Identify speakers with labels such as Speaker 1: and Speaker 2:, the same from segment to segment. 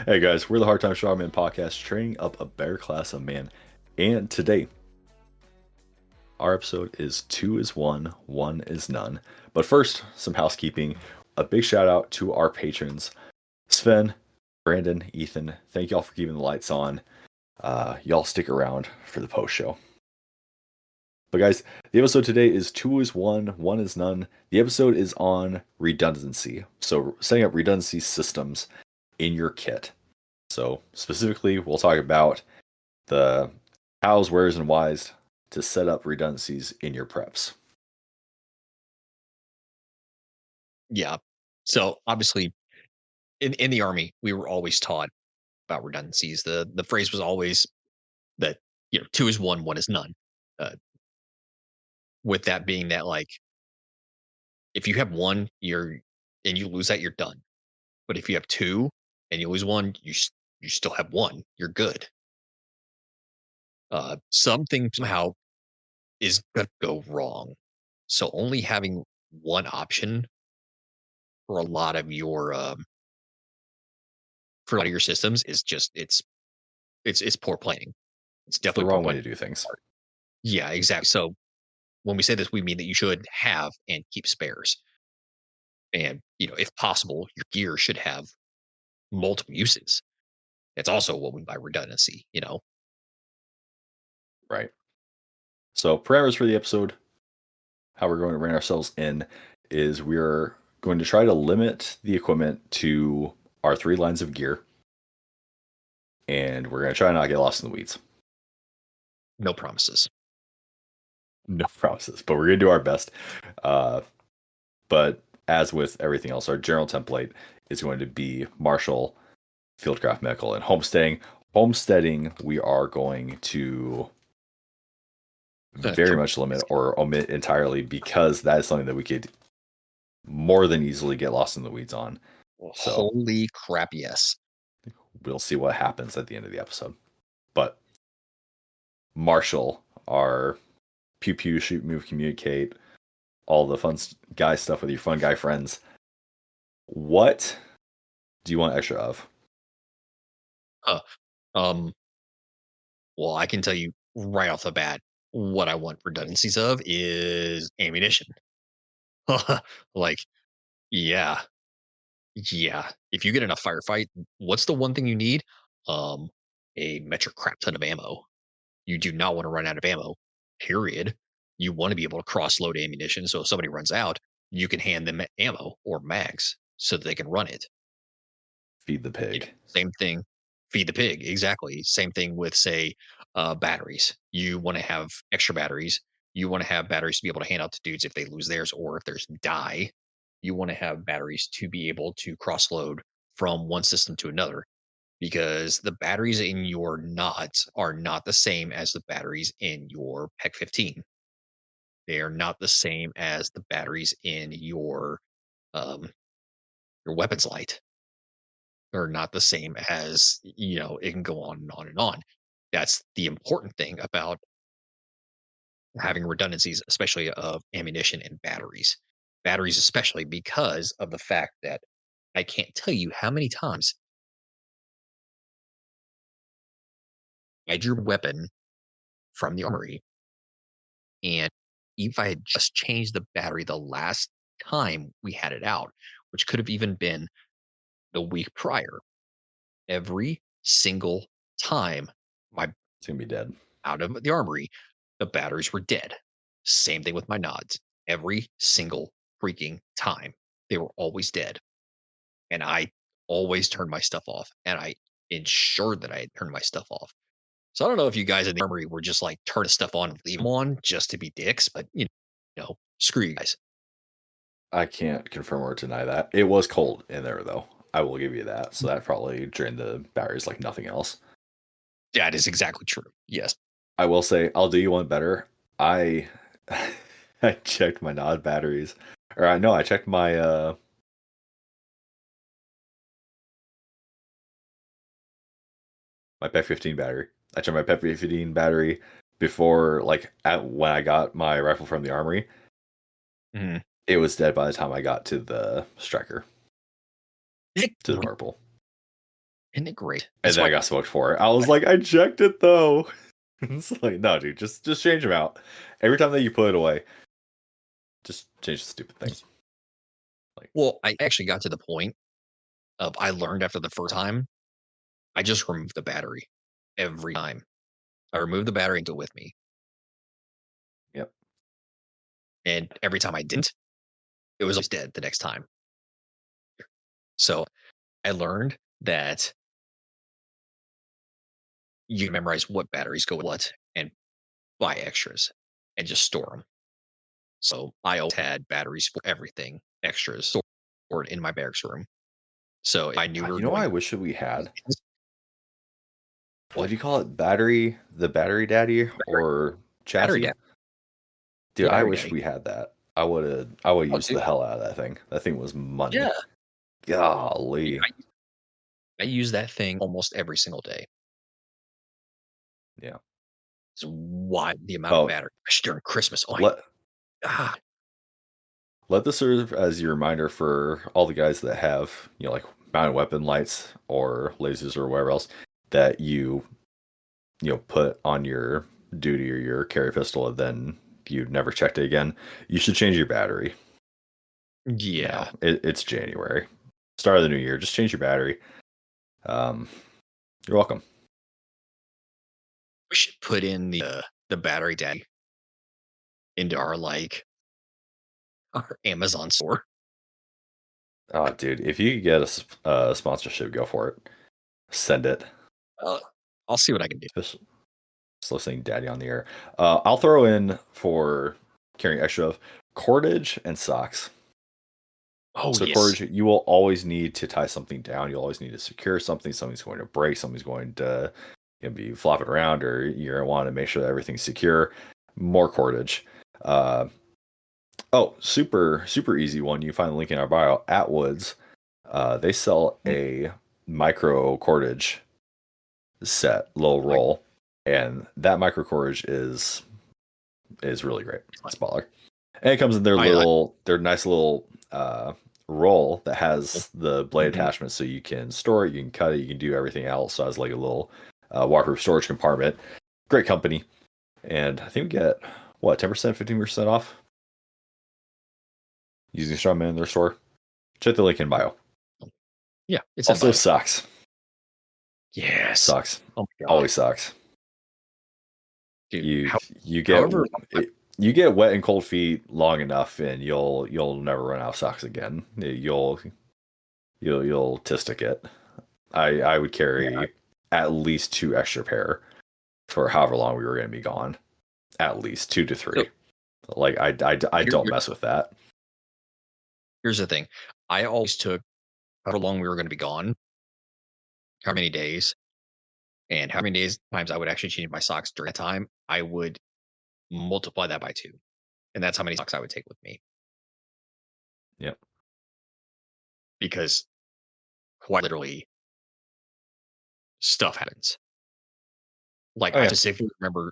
Speaker 1: Hey guys, we're the Hard Time Strongman podcast, training up a better class of man. And today, our episode is 2 is 1, 1 is none. But first, some housekeeping. A big shout out to our patrons Sven, Brandon, Ethan. Thank y'all for keeping the lights on. Y'all stick around for the post show. But guys, the episode today is 2 is 1, 1 is none. The episode is on redundancy. So, setting up redundancy systems in your kit. So specifically, we'll talk about the hows, wheres, and whys to set up redundancies in your preps.
Speaker 2: Yeah. So obviously, in the Army, we were always taught about redundancies. The phrase was always that, two is one, one is none. Uh, with that being that, like, if you have one, and you lose that, you're done. But if you have two and you lose one, you still have one. You're good. Something somehow is gonna go wrong. So only having one option for a lot of your systems is just it's poor planning. It's
Speaker 1: It's the
Speaker 2: definitely poor
Speaker 1: wrong way
Speaker 2: planning.
Speaker 1: to do things.
Speaker 2: Yeah, exactly. So when we say this, we mean that you should have and keep spares. And, if possible, your gear should have multiple uses. That's also what we mean by redundancy.
Speaker 1: Right. So parameters for the episode, how we're going to rein ourselves in is we're going to try to limit the equipment to our 3 lines of gear. And we're going to try not to get lost in the weeds.
Speaker 2: No promises.
Speaker 1: No promises, but we're going to do our best. But as with everything else, our general template is going to be martial, fieldcraft, medical, and homesteading. Homesteading, we are going to very much limit or omit entirely because that is something that we could more than easily get lost in the weeds on. So
Speaker 2: Holy crap, yes.
Speaker 1: we'll see what happens at the end of the episode. But martial, our pew pew, shoot, move, communicate, all the fun guy stuff with your fun guy friends. What do you want extra of?
Speaker 2: Um, well, I can tell you right off the bat what I want redundancies of is ammunition. Like, yeah, yeah. If you get in a firefight, what's the one thing you need? Um, a metric crap ton of ammo. You do not want to run out of ammo, period. You want to be able to cross load ammunition. So if somebody runs out, you can hand them ammo or mags so that they can run it.
Speaker 1: Feed the pig.
Speaker 2: Same thing. Feed the pig. Exactly. Same thing with, say, batteries. You want to have extra batteries. You want to have batteries to be able to hand out to dudes if they lose theirs or if there's die. You want to have batteries to be able to cross load from one system to another because the batteries in your nods are not the same as the batteries in your PEC 15. They are not the same as the batteries in um, your weapons light. They're not the same as it can go on and on and on. That's the important thing about having redundancies, especially of ammunition and batteries. Batteries, especially because of the fact that I can't tell you how many times I had your weapon from the armory. And if I had just changed the battery the last time we had it out, which could have even been the week prior, every single time my
Speaker 1: It's gonna be dead.
Speaker 2: out of the armory, the batteries were dead. Same thing with my nods. Every single freaking time, they were always dead. And I always turned my stuff off. And I ensured that I had turned my stuff off. So I don't know if you guys in the armory were just like turn the stuff on and leave them on just to be dicks, but screw you guys.
Speaker 1: I can't confirm or deny that. It was cold in there though. I will give you that. So that probably drained the batteries like nothing else.
Speaker 2: That is exactly true. Yes.
Speaker 1: I will say I'll do you one better. I I checked my NOD batteries. Or I know I checked my PEC 15 battery. I checked my PEC 15 battery before when I got my rifle from the armory.
Speaker 2: Mhm.
Speaker 1: It was dead by the time I got to the striker. To the purple.
Speaker 2: Isn't it great?
Speaker 1: And
Speaker 2: That's
Speaker 1: then
Speaker 2: why
Speaker 1: I got smoked for it. I was like, I checked it though. It's like, no, dude, just change them out. Every time that you put it away, just change the stupid thing. Like,
Speaker 2: well, I actually got to the point of I learned after the first time, I just removed the battery every time. I removed the battery and took it with me.
Speaker 1: yep.
Speaker 2: And every time I didn't, it was always dead the next time. So I learned that you can memorize what batteries go with what and buy extras and just store them. So I always had batteries for everything, extras stored in my barracks room. So if I knew we were
Speaker 1: You know what
Speaker 2: going
Speaker 1: I wish that we had? What
Speaker 2: what
Speaker 1: do you call it? The battery daddy or
Speaker 2: battery
Speaker 1: chassis?
Speaker 2: daddy.
Speaker 1: Dude,
Speaker 2: Yeah,
Speaker 1: I
Speaker 2: battery
Speaker 1: wish
Speaker 2: daddy.
Speaker 1: we had that. I would
Speaker 2: Oh,
Speaker 1: use
Speaker 2: dude.
Speaker 1: the hell out of that thing. That thing was money.
Speaker 2: Yeah. Dude,
Speaker 1: Golly.
Speaker 2: I use that thing almost every single day.
Speaker 1: Yeah.
Speaker 2: It's why the amount of
Speaker 1: Oh,
Speaker 2: battery, especially during Christmas. Oh my
Speaker 1: let
Speaker 2: god.
Speaker 1: let this serve as your reminder for all the guys that have, like mounted weapon lights or lasers or whatever else that you put on your duty or your carry pistol and then you never checked it again. You should change your battery.
Speaker 2: Yeah.
Speaker 1: Now it's January, start of the new year. Just change your battery. Um, you're welcome.
Speaker 2: We should put in the battery daddy into our our Amazon store.
Speaker 1: Oh, dude, if you could get a sponsorship, go for it. Send it.
Speaker 2: Uh, I'll see what I can do.
Speaker 1: Just slow saying daddy on the air. I'll throw in for carrying extra of cordage and socks.
Speaker 2: Oh
Speaker 1: So
Speaker 2: yes.
Speaker 1: cordage, you will always need to tie something down. You'll always need to secure something. Something's going to break. Something's going to be flopping around, or you're going to want to make sure that everything's secure. More cordage. Uh, oh, super super easy one. You find the link in our bio. Atwoods, they sell a micro cordage set, low roll, and that micro cordage is really great. It's baller. And it comes in
Speaker 2: I
Speaker 1: their nice little roll that has the blade
Speaker 2: mhm.
Speaker 1: attachment, so you can store it, you can cut it, you can do everything else. So it's like a little waterproof storage compartment. Great company, and I think we get what 10%, 15% off using Strongman in their store. Check the link in bio.
Speaker 2: Yeah, it's in
Speaker 1: Also,
Speaker 2: bio.
Speaker 1: socks,
Speaker 2: Yes.
Speaker 1: socks,
Speaker 2: Oh my god,
Speaker 1: always socks.
Speaker 2: dude.
Speaker 1: You you get
Speaker 2: However,
Speaker 1: you get wet and cold feet long enough, and you'll never run out of socks again. You'll tistic it. I would
Speaker 2: yeah,
Speaker 1: carry at least two extra pair for however long we were going to be gone. At least 2 to 3.
Speaker 2: so
Speaker 1: Like I
Speaker 2: here,
Speaker 1: don't mess with that.
Speaker 2: here's the thing. I always took however long we were going to be gone, how many days, and how many days times I would actually change my socks during that time. I would multiply that by two, and that's how many socks I would take with me
Speaker 1: Yep.
Speaker 2: because quite literally stuff happens. Like
Speaker 1: Oh
Speaker 2: I
Speaker 1: yeah.
Speaker 2: specifically remember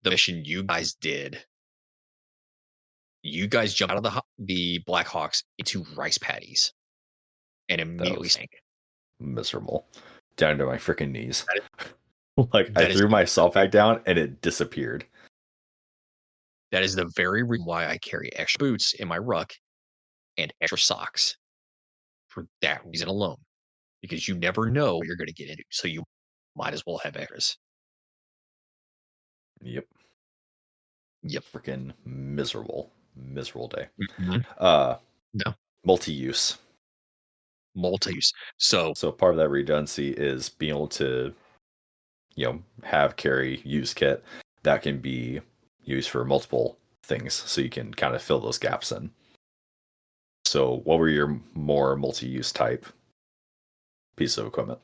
Speaker 2: the mission you guys did. You guys jumped out of the Blackhawks into rice patties and
Speaker 1: That
Speaker 2: immediately
Speaker 1: was
Speaker 2: sank.
Speaker 1: miserable. Down to my freaking knees.
Speaker 2: That is,
Speaker 1: Like I
Speaker 2: that is
Speaker 1: threw
Speaker 2: the
Speaker 1: myself
Speaker 2: very
Speaker 1: back down and it disappeared.
Speaker 2: that is the very reason why I carry extra boots in my ruck and extra socks for that reason alone. Because you never know what you're going to get into, so you might as well have extras.
Speaker 1: Yep.
Speaker 2: Yep.
Speaker 1: Freaking miserable. Miserable day.
Speaker 2: Mhm.
Speaker 1: Uh
Speaker 2: No,
Speaker 1: multi-use.
Speaker 2: multi-use. So
Speaker 1: So part of that redundancy is being able to have carry use kit that can be used for multiple things so you can kind of fill those gaps in. So what were your more multi-use type piece of equipment?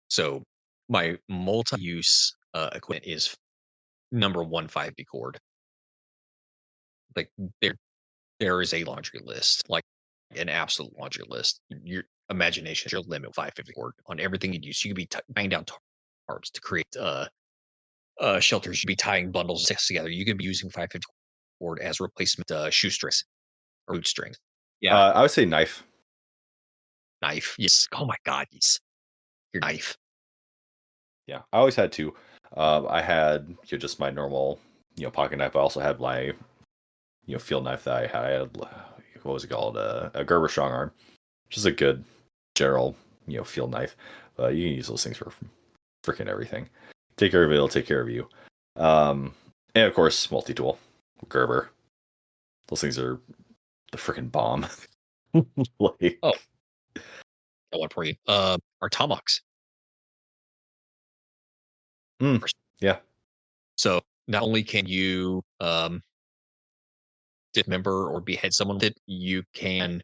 Speaker 2: so my multi-use equipment is number one 5B cord. Like there there is a laundry list, like an absolute laundry list. Your imagination is your limit with 550 cord on everything you use. You could be banging down tarps to create shelters. You could be tying bundles of sticks together. You could be using 550 cord as replacement shoestrings or boot strings. Yeah,
Speaker 1: I would say knife.
Speaker 2: knife. Yes. Oh my god. Yes. your knife.
Speaker 1: Yeah, I always had two. I had just my normal pocket knife. I also had my field knife that I had. I had what was it called? A Gerber strong arm, which is a good general field knife. You can use those things for freaking everything. Take care of it, it'll take care of you. Um, and of course, multi tool, Gerber. Those things are the freaking bomb. Like,
Speaker 2: Oh, got one for you. Our tomahawks.
Speaker 1: mm, yeah,
Speaker 2: So not only can you dismember or behead someone with it, you can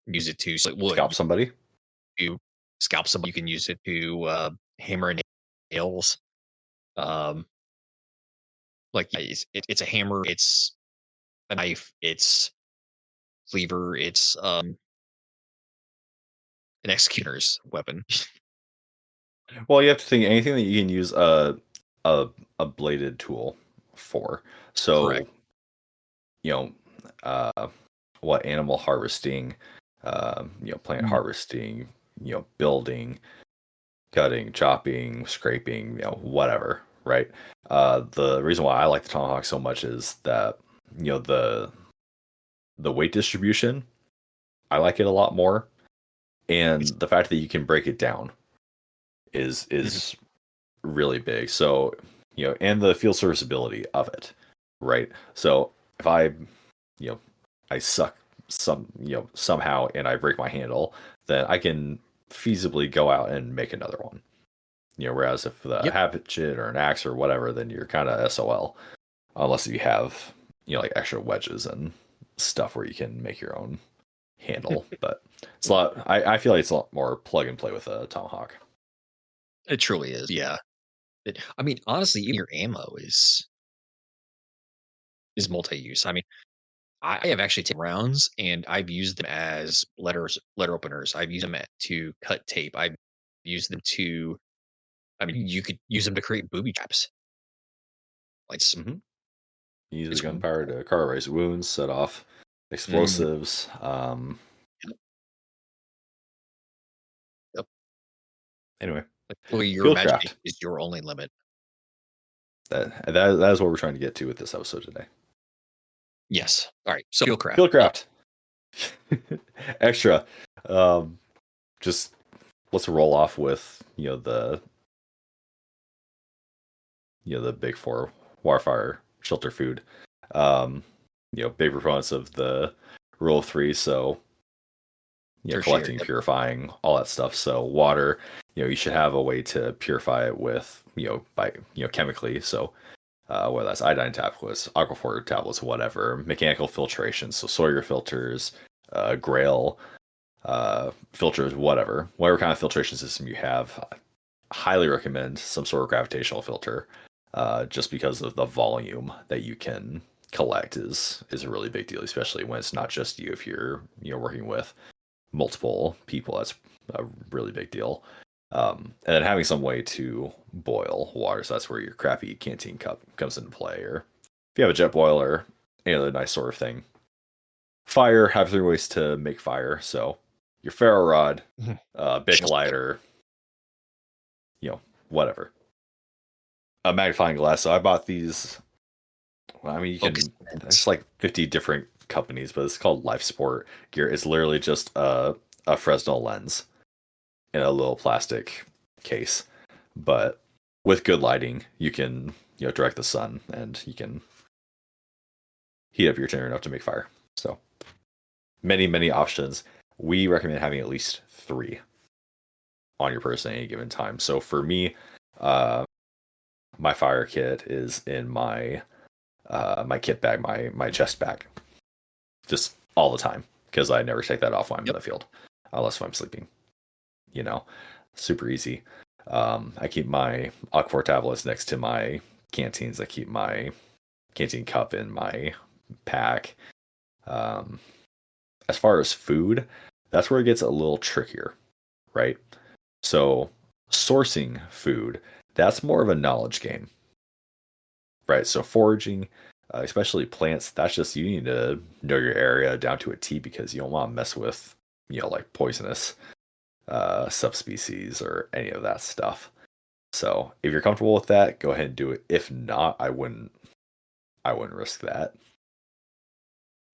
Speaker 2: use it to split wood.
Speaker 1: scalp somebody.
Speaker 2: You scalp somebody. You can use it to hammer nails. Um, like yeah, it's a hammer. It's a knife. It's cleaver. It's an executor's weapon.
Speaker 1: Well, you have to think anything that you can use a bladed tool for.
Speaker 2: Correct.
Speaker 1: So you know, uh, what animal harvesting, plant
Speaker 2: Mm.
Speaker 1: harvesting, building, cutting, chopping, scraping, whatever, right? The reason why I like the tomahawk so much is that you know the weight distribution. I like it a lot more, and the fact that you can break it down is
Speaker 2: Mhm.
Speaker 1: is really big. So and the field serviceability of it, right? So if you know, I suck somehow and I break my handle, then I can feasibly go out and make another one. Whereas if the
Speaker 2: Yep.
Speaker 1: hatchet or an axe or whatever, then you're kind of SOL unless you have like extra wedges and stuff where you can make your own handle. But it's a lot. I feel like it's a lot more plug and play with a tomahawk.
Speaker 2: It truly is. Yeah. I mean, honestly, even your ammo is multi-use. I mean, I have actually taken rounds and I've used them as letter openers. I've used them to cut tape. I've used them to. I mean, you could use them to create booby traps. Like,
Speaker 1: Mm-hmm. Use the
Speaker 2: it's
Speaker 1: gunpowder to cauterize wounds, set off
Speaker 2: mm,
Speaker 1: explosives.
Speaker 2: yep, yep.
Speaker 1: Anyway,
Speaker 2: Like, literally your
Speaker 1: fieldcraft.
Speaker 2: imagination is your only limit.
Speaker 1: That is what we're trying to get to with this episode today.
Speaker 2: Yes. All right. So fieldcraft.
Speaker 1: Fieldcraft. Extra. Um, just let's roll off with the big four: Warfire, shelter, food. Um, big proponents of the rule of three. So
Speaker 2: Tertiary.
Speaker 1: collecting,
Speaker 2: Yep.
Speaker 1: purifying, all that stuff. So water, you should have a way to purify it with by chemically. So whether that's iodine tablets, aquifer tablets, whatever, mechanical filtration, so Sawyer filters, Grail filters, whatever kind of filtration system you have, I highly recommend some sort of gravitational filter, just because of the volume that you can collect is a really big deal, especially when it's not just you. If you're working with multiple people, that's a really big deal. And then having some way to boil water, so that's where your crappy canteen cup comes into play. Or if you have a jet boiler, any other nice sort of thing. Fire, have 3 ways to make fire. So your ferro rod,
Speaker 2: Mhm.
Speaker 1: Bic
Speaker 2: Yep.
Speaker 1: lighter, whatever. A magnifying glass. So I bought these. Well, I mean, you
Speaker 2: Focus.
Speaker 1: can. It's like 50 different companies, but it's called Life Sport gear. It's literally just a Fresnel lens in a little plastic case. But with good lighting, you can direct the sun and you can heat up your dinner enough to make fire. So many options. We recommend having at least 3 on your person at any given time. So for me, uh, my fire kit is in my kit bag, my chest bag, just all the time because I never take that off when I'm in
Speaker 2: Yep.
Speaker 1: the field, unless I'm sleeping. You know, super easy. I keep my Aquaphor tablets next to my canteens. I keep my canteen cup in my pack. Um, as far as food, that's where it gets a little trickier, right? So sourcing food, that's more of a knowledge game, right? So foraging, especially plants, that's just you need to know your area down to a T because you don't want to mess with like poisonous subspecies or any of that stuff. So if you're comfortable with that, go ahead and do it. If not, I wouldn't. I wouldn't risk that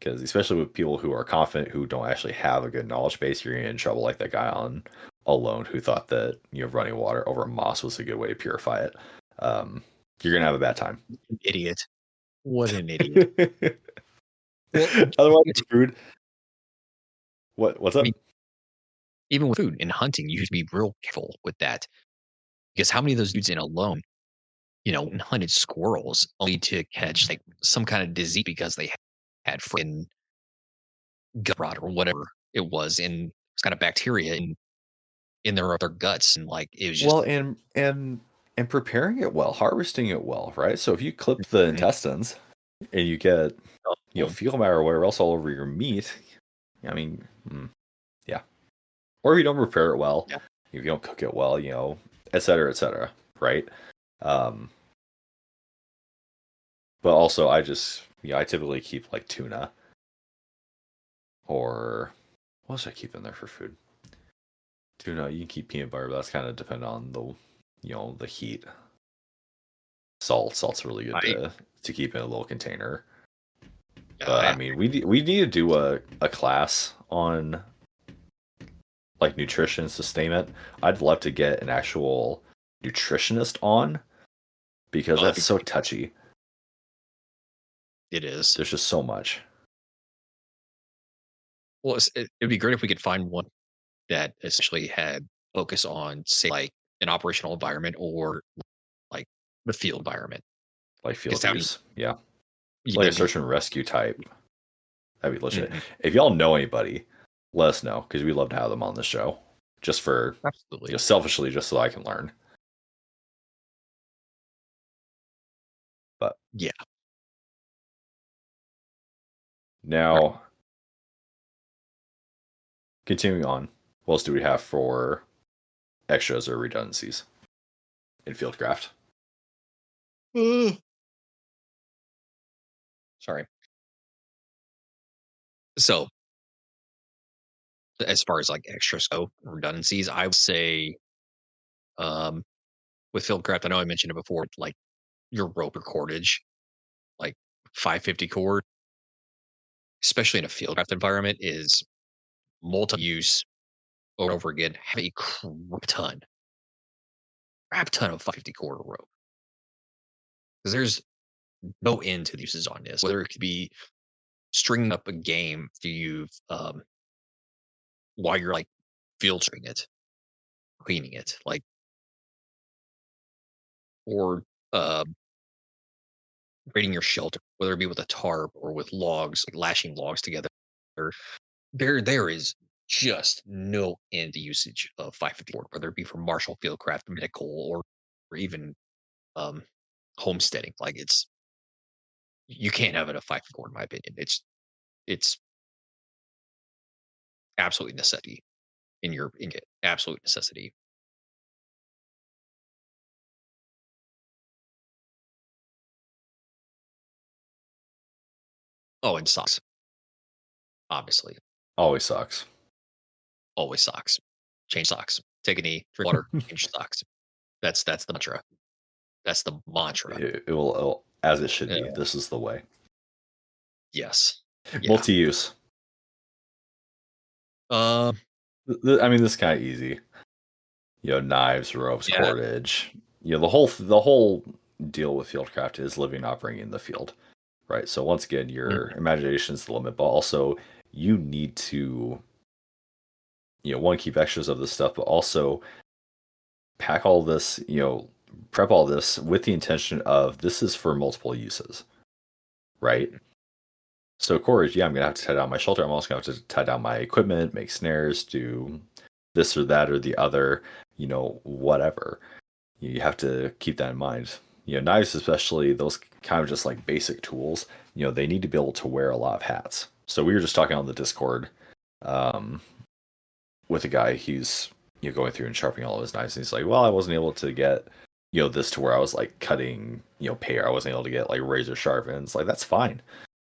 Speaker 1: because especially with people who are confident who don't actually have a good knowledge base, you're gonna get in trouble like that guy on Alone who thought that running water over moss was a good way to purify it. You're gonna have a bad time.
Speaker 2: An idiot. What an idiot. Well,
Speaker 1: Otherwise, the food. What's
Speaker 2: I
Speaker 1: up?
Speaker 2: mean, even with food and hunting, you have to be real careful with that because how many of those dudes in Alone, hunted squirrels only to catch like some kind of disease because they had freaking gut rot or whatever it was in it's kind of bacteria in their guts and like it was
Speaker 1: Well,
Speaker 2: just
Speaker 1: and preparing it well, harvesting it well, right? So if you clip the
Speaker 2: Mhm.
Speaker 1: intestines and you get
Speaker 2: Oh,
Speaker 1: fecal matter or whatever else all over your meat, I mean, yeah. Or if you don't prepare it well,
Speaker 2: yeah.
Speaker 1: if you don't cook it well, et cetera, right? Um, but also, I typically keep like tuna or what else do I keep in there for food? Tuna, you can keep peanut butter, but that's kind of dependent on the heat. Salt's really good
Speaker 2: I
Speaker 1: to keep in a little container. But I
Speaker 2: yeah,
Speaker 1: mean, we need to do a class on like nutrition sustainment. I'd love to get an actual nutritionist on because
Speaker 2: that'd
Speaker 1: that's
Speaker 2: be
Speaker 1: so
Speaker 2: great.
Speaker 1: touchy.
Speaker 2: It is.
Speaker 1: There's just so much.
Speaker 2: Well, it'd be great if we could find one that essentially had focus on, say, like an operational environment or like the field environment.
Speaker 1: Like
Speaker 2: Because
Speaker 1: field
Speaker 2: I mean,
Speaker 1: use. Yeah.
Speaker 2: yeah,
Speaker 1: Like a
Speaker 2: that'd be
Speaker 1: search and rescue type. That'd be legit.
Speaker 2: mhm,
Speaker 1: If y'all know anybody, let us know because we'd love to have them on the show. Just for
Speaker 2: absolutely.
Speaker 1: selfishly, just so I can learn. But
Speaker 2: Yeah. Right.
Speaker 1: now, continuing on, what else do we have for extras or redundancies in Fieldcraft?
Speaker 2: Sorry. So, as far as like extra scope redundancies, I would say um, with Fieldcraft, I know I mentioned it before, like your rope or cordage, like 550 cord, especially in a Fieldcraft environment, is multi-use over and over again. Have a crap ton of 550 cord rope because there's no end to the uses on this. Whether it could be stringing up a game to you while you're like filtering it, cleaning it, like or uh, creating your shelter, whether it be with a tarp or with logs, like lashing logs together. There is just no end to usage of 554, whether it be for martial fieldcraft, medical, or even um, homesteading. Like you can't have it at 554 in my opinion. It's absolutely necessity in it. Absolute necessity. Oh, and socks, obviously.
Speaker 1: Always sucks.
Speaker 2: Always socks. Change socks. Take a knee, drink water, change socks. That's the mantra. That's the mantra.
Speaker 1: It'll as it should be.
Speaker 2: Uh,
Speaker 1: This is the way.
Speaker 2: yes. Yeah.
Speaker 1: Multi-use.
Speaker 2: Um.
Speaker 1: I mean, this is kind of easy. Knives, ropes,
Speaker 2: Yeah.
Speaker 1: cordage. The whole deal with Fieldcraft is living, operating in the field, right? So once again, your
Speaker 2: Mhm.
Speaker 1: imagination is the limit, but also you need to, one, keep extras of this stuff, but also pack all this, prep all this with the intention of this is for multiple uses, right?
Speaker 2: Mhm.
Speaker 1: So cordage, yeah, I'm gonna have to tie down my shelter. I'm also gonna have to tie down my equipment, make snares, do this or that or the other, whatever. You have to keep that in mind. Knives, especially those kind of just like basic tools, they need to be able to wear a lot of hats. So we were just talking on the Discord um, with a guy. He's going through and sharpening all of his knives, and he's like, "Well, I wasn't able to get this to where I was like cutting pear. I wasn't able to get like razor sharp." And it's like that's fine.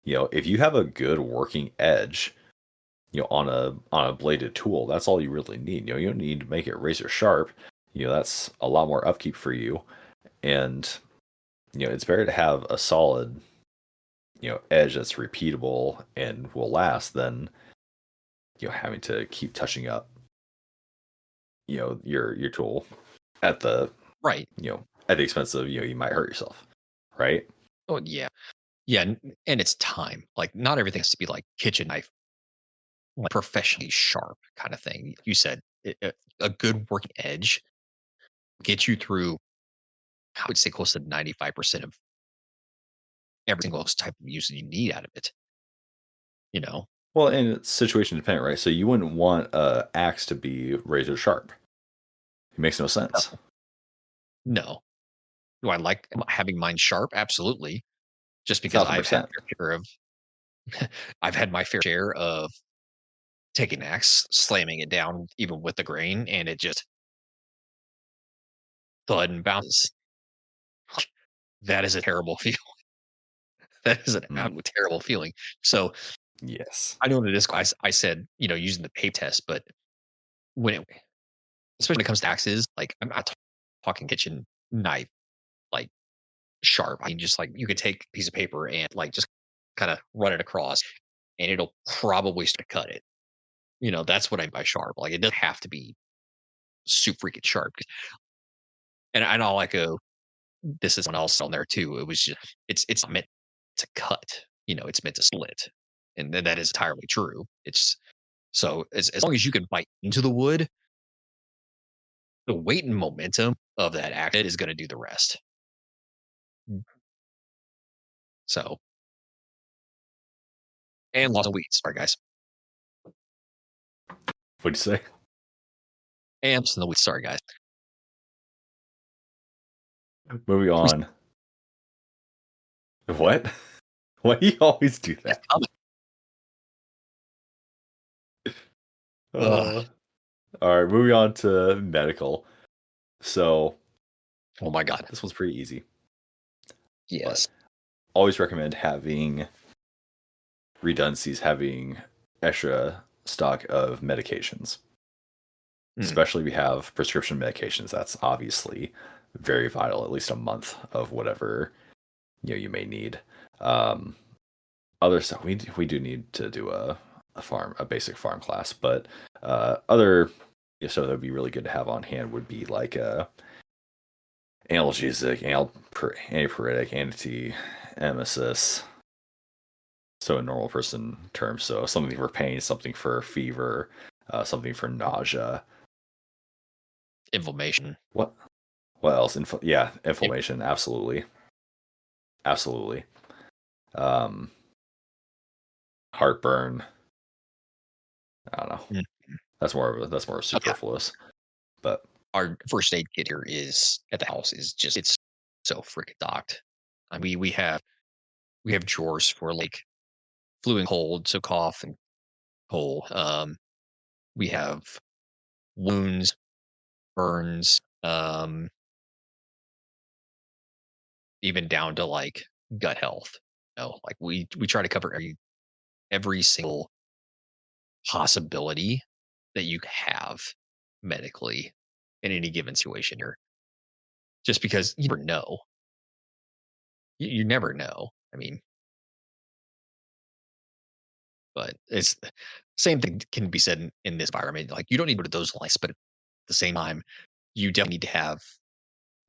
Speaker 1: If you have a good working edge, on a bladed tool, that's all you really need. You don't need to make it razor sharp. That's a lot more upkeep for you. And it's better to have a solid edge that's repeatable and will last than having to keep touching up your tool at the
Speaker 2: Right.
Speaker 1: at the expense of you might hurt yourself, right?
Speaker 2: Oh, yeah. Yeah, and it's time. Like, not everything has to be like kitchen knife, like professionally sharp kind of thing. You said a good working edge gets you through, I would say, close to 95% of every single type of use that you need out of it. You know,
Speaker 1: Well, and it's situation dependent, right? So you wouldn't want a axe to be razor sharp. It makes no sense.
Speaker 2: no, no. Do I like having mine sharp? Absolutely. Just because
Speaker 1: Thousand
Speaker 2: I've had
Speaker 1: percent.
Speaker 2: fair share of, I've had my fair share of taking an axe, slamming it down, even with the grain, and it just thud and bounces. That is a terrible feel. That is an
Speaker 1: Mm,
Speaker 2: absolute terrible feeling. So
Speaker 1: yes.
Speaker 2: I know what it is. I said, using the pay test, but when it, especially when it comes to axes, like I'm not talking kitchen knife, like sharp. I mean, just like you could take a piece of paper and like just kind of run it across and it'll probably start to cut it. That's what I mean by sharp. Like it doesn't have to be super freaking sharp. And I know like this is someone else on there too. It was just it's meant to cut. It's meant to split. And that is entirely true. It's so as long as you can bite into the wood, the weight and momentum of that act is going to do the rest. Mm. So, and lots of weeds. Sorry, guys.
Speaker 1: What'd you say?
Speaker 2: And some of the weeds. Sorry, guys.
Speaker 1: Moving
Speaker 2: We
Speaker 1: on. What? Why do you always do
Speaker 2: it's
Speaker 1: that?
Speaker 2: coming. Ugh.
Speaker 1: Uh, all right, moving on to medical. So
Speaker 2: Oh my god.
Speaker 1: this one's pretty easy, but
Speaker 2: Yes.
Speaker 1: always recommend having redundancies, having extra stock of medications,
Speaker 2: Mm.
Speaker 1: especially if you have prescription medications. That's obviously very vital, at least a month of whatever you may need. Um, Other stuff we do need to do a basic farm class, but other stuff that would be really good to have on hand would be like analgesic, antipyretic, anti-emesis. So in normal person terms, so something for pain, something for fever, something for nausea.
Speaker 2: Inflammation.
Speaker 1: What what else? Yeah,
Speaker 2: If,
Speaker 1: inflammation. Absolutely, absolutely. Um, Heartburn. I don't know.
Speaker 2: mm,
Speaker 1: That's more
Speaker 2: okay.
Speaker 1: superfluous. But
Speaker 2: Our first aid kit here is at the house is just it's so freaking docked. I mean, we have drawers for like flu and cold, so cough and cold. We have wounds, burns, even down to like gut health. Like we try to cover every single possibility that you have medically in any given situation here. Just because you never know. You never know. I mean, but it's same thing can be said in this environment. Like you don't need to go to those lengths, but at the same time, you definitely need to have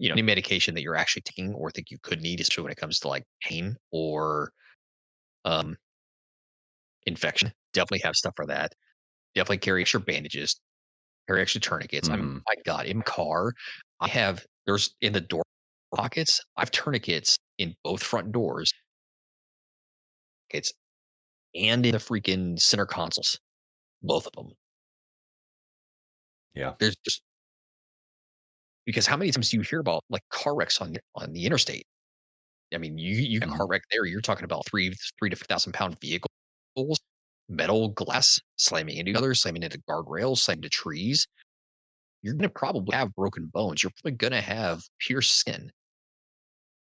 Speaker 2: any medication that you're actually taking or think you could need, especially when it comes to like pain or um, infection. Definitely have stuff for that. Definitely carry extra bandages, carry extra tourniquets. I mean,
Speaker 1: mhm.
Speaker 2: my God, in my car, there's in the door pockets, I have tourniquets in both front doors. It's and in the freaking center consoles, both of them.
Speaker 1: Yeah.
Speaker 2: There's just because how many times do you hear about like car wrecks on the interstate? I mean, you get a car
Speaker 1: Mhm.
Speaker 2: wreck there, you're talking about three to 5,000 pound vehicles, metal glass slamming into each other, slamming into guardrails, slamming into trees. You're gonna probably have broken bones. You're probably gonna have pierced skin.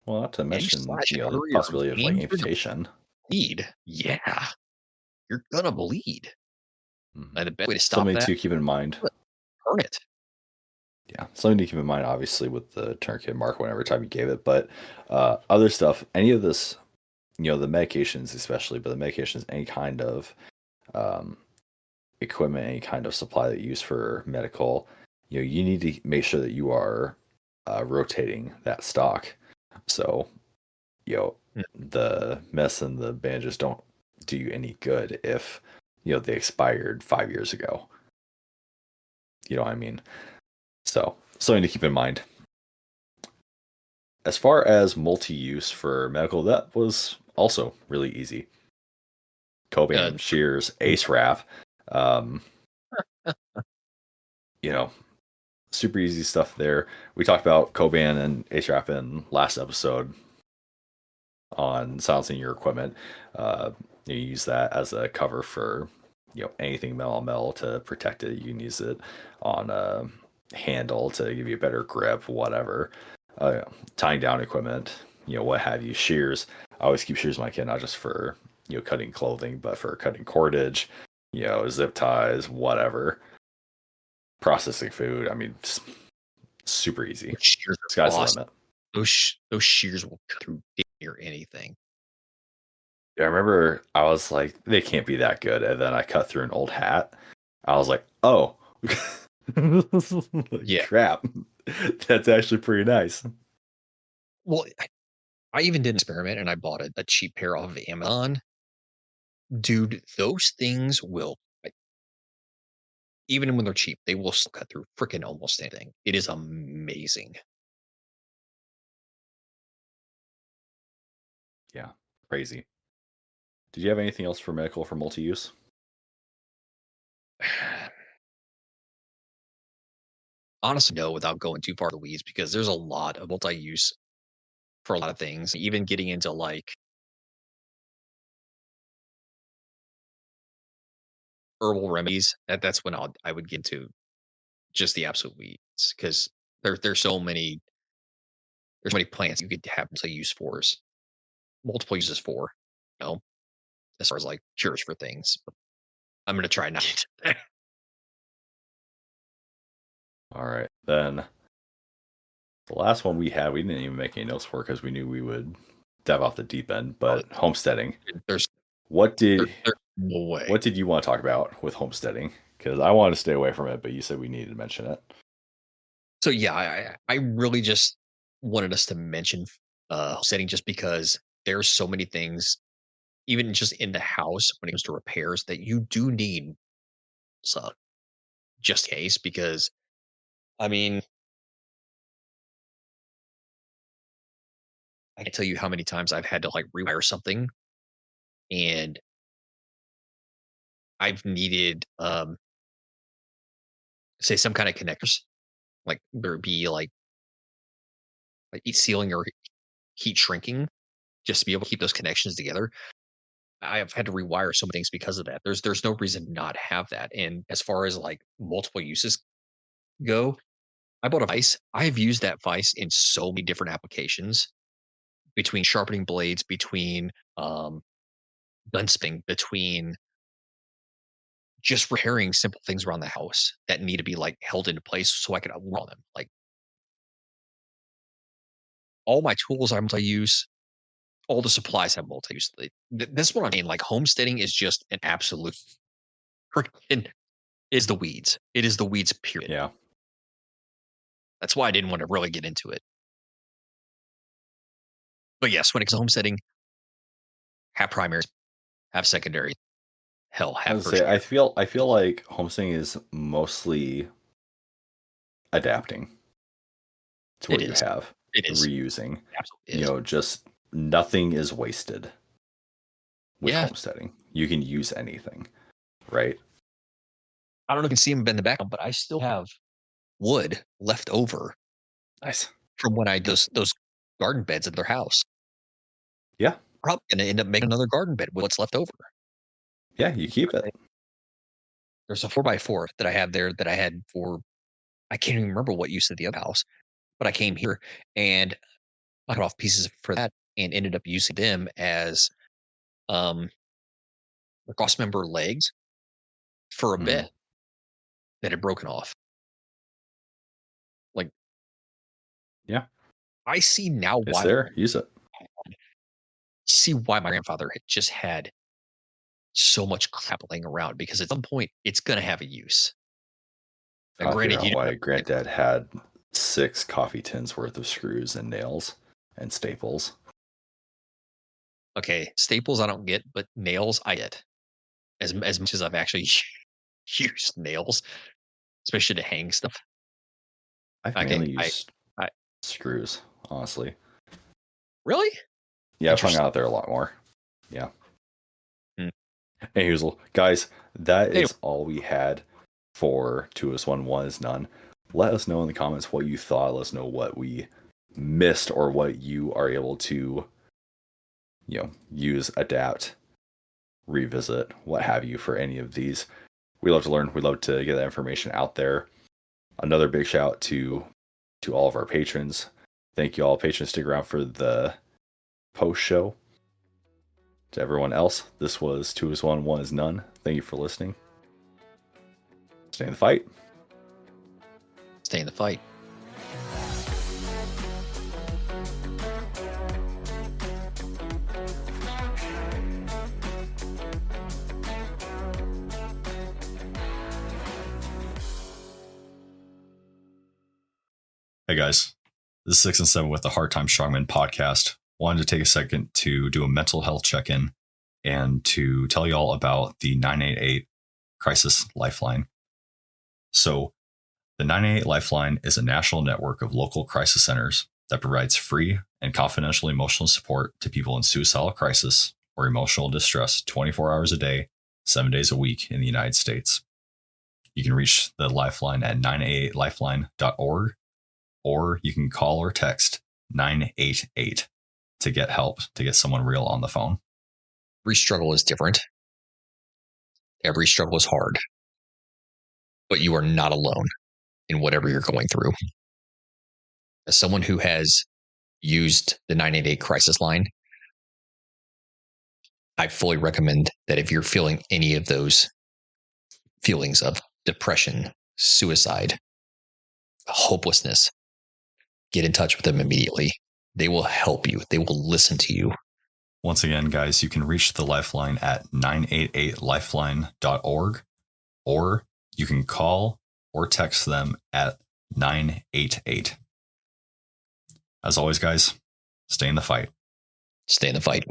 Speaker 1: Well, not to
Speaker 2: And you
Speaker 1: mention,
Speaker 2: slash an
Speaker 1: the
Speaker 2: artery or
Speaker 1: possibility of like
Speaker 2: vein, you're gonna
Speaker 1: amputation.
Speaker 2: bleed. Yeah, you're gonna bleed.
Speaker 1: Mhm.
Speaker 2: And the best way to stop
Speaker 1: Something
Speaker 2: that,
Speaker 1: to keep in mind.
Speaker 2: burn it.
Speaker 1: Yeah, something to keep in mind, obviously, with the tourniquet mark whenever time you gave it. But other stuff, any of this, the medications especially, but the medications, any kind of um, equipment, any kind of supply that you use for medical, you need to make sure that you are rotating that stock. So, you know,
Speaker 2: Mm,
Speaker 1: the mess and the bandages don't do you any good if, they expired 5 years ago. You know what I mean? So, something to keep in mind. As far as multi-use for medical, that was also really easy.
Speaker 2: Uh,
Speaker 1: Coban, shears, ace wrap, um, you know, super easy stuff there. We talked about Coban and ace wrap in last episode on silencing your equipment. Uh, you use that as a cover for anything metal on metal to protect it. You can use it on a handle to give you a better grip, whatever. Tying down equipment, what have you. Shears. I always keep shears in my kit, not just for cutting clothing, but for cutting cordage, zip ties, whatever. Processing food. I mean, super easy.
Speaker 2: those shears are
Speaker 1: Sky's the
Speaker 2: awesome.
Speaker 1: limit.
Speaker 2: Those shears will cut through damn near anything.
Speaker 1: Yeah, I remember I was like, they can't be that good. And then I cut through an old hat. I was like, oh,
Speaker 2: Yeah.
Speaker 1: crap. That's actually pretty nice.
Speaker 2: Well, I even did an experiment and I bought a cheap pair off of Amazon. Dude, those things will, like, even when they're cheap, they will still cut through freaking almost anything. It is amazing.
Speaker 1: Yeah, crazy. Did you have anything else for medical for multi use?
Speaker 2: Honestly, no, without going too far in the weeds, because there's a lot of multi-use for a lot of things. Even getting into like herbal remedies, that's when I would get into just the absolute weeds because there's so many plants you could have multiple uses for, you know, as far as like cures for things. But I'm gonna try not to.
Speaker 1: All right. Then the last one we had, we didn't even make any notes for because we knew we would dive off the deep end,
Speaker 2: Oh,
Speaker 1: but homesteading.
Speaker 2: there's
Speaker 1: What did
Speaker 2: there's no way.
Speaker 1: what did you want to talk about with homesteading? Because I wanted to stay away from it, but you said we needed to mention it.
Speaker 2: So yeah, I really just wanted us to mention setting just because there's so many things, even just in the house when it comes to repairs, that you do need some just in case. Because I mean, I can tell you how many times I've had to like rewire something, and I've needed say some kind of connectors, like there be like heat sealing or heat shrinking, just to be able to keep those connections together. I've had to rewire so many things because of that. There's no reason not to have that. And as far as like multiple uses go, I bought a vise. I've used that vise in so many different applications, between sharpening blades, between um, gunsmithing, between just repairing simple things around the house that need to be like held into place so I can run them. Like all my tools I use, all the supplies have multi-use. That's what I mean. Like homesteading is just an absolute freaking is the weeds. It is the weeds. Period.
Speaker 1: Yeah.
Speaker 2: That's why I didn't want to really get into it. But yes, when it comes to homesteading, have primaries, have secondary, hell,
Speaker 1: I
Speaker 2: have
Speaker 1: was say
Speaker 2: tertiary.
Speaker 1: I feel like homesteading is mostly adapting to
Speaker 2: It
Speaker 1: what you
Speaker 2: is.
Speaker 1: have,
Speaker 2: It is.
Speaker 1: reusing.
Speaker 2: Absolutely is.
Speaker 1: Just nothing is wasted with
Speaker 2: Yeah.
Speaker 1: homesteading. You can use anything, right?
Speaker 2: I don't know if you can see them in the background, but I still have wood left over
Speaker 1: Nice.
Speaker 2: from when I those garden beds at their house.
Speaker 1: Yeah.
Speaker 2: Probably gonna end up making another garden bed with what's left over.
Speaker 1: Yeah, you keep it.
Speaker 2: There's a 4x4 that I have there that I had for I can't even remember what use of the other house, but I came here and I cut off pieces for that and ended up using them as um cross member legs for a
Speaker 1: Hmm.
Speaker 2: bit that had broken off. Like,
Speaker 1: Yeah,
Speaker 2: I see now
Speaker 1: it's
Speaker 2: why
Speaker 1: there. Use it.
Speaker 2: my grandfather had just had so much crap laying around because at some point it's going to have a use. Now,
Speaker 1: I figure
Speaker 2: granted,
Speaker 1: out
Speaker 2: you don't
Speaker 1: why
Speaker 2: have to
Speaker 1: Granddad had 6 coffee tins worth of screws and nails and staples.
Speaker 2: okay, staples I don't get, but nails I get. As much as I've actually used nails, especially to hang stuff.
Speaker 1: I've
Speaker 2: Okay,
Speaker 1: mainly
Speaker 2: I
Speaker 1: used
Speaker 2: I
Speaker 1: screws, honestly.
Speaker 2: really
Speaker 1: Yeah, I've hung
Speaker 2: interesting.
Speaker 1: out there a lot more. Yeah.
Speaker 2: Hmm.
Speaker 1: Hey, Hazel, guys, that
Speaker 2: Anyway,
Speaker 1: is all we had for 2 is 1 is none. Let us know in the comments what you thought. Let us know what we missed or what you are able to, use, adapt, revisit, what have you for any of these. We love to learn. We love to get that information out there. Another big shout to all of our patrons. Thank you all, patrons. Stick around for the post show. To everyone else, this was 2 is 1 is none. Thank you for listening. Stay in the fight.
Speaker 2: stay in the fight.
Speaker 1: Hey guys, this is 6 and 7 with the Hard Time Strongman podcast. Wanted to take a second to do a mental health check-in and to tell you all about the 988 Crisis Lifeline. So, the 988 Lifeline is a national network of local crisis centers that provides free and confidential emotional support to people in suicidal crisis or emotional distress 24 hours a day, 7 days a week in the United States. You can reach the Lifeline at 988lifeline.org, or you can call or text 988 to get help, to get someone real on the phone.
Speaker 2: Every struggle is different. Every struggle is hard, but you are not alone in whatever you're going through. As someone who has used the 988 crisis line, I fully recommend that if you're feeling any of those feelings of depression, suicide, hopelessness, get in touch with them immediately. They will help you. They will listen to you.
Speaker 1: Once again, guys, you can reach the Lifeline at 988lifeline.org, or you can call or text them at 988. As always, guys, stay in the fight.
Speaker 2: Stay in the fight.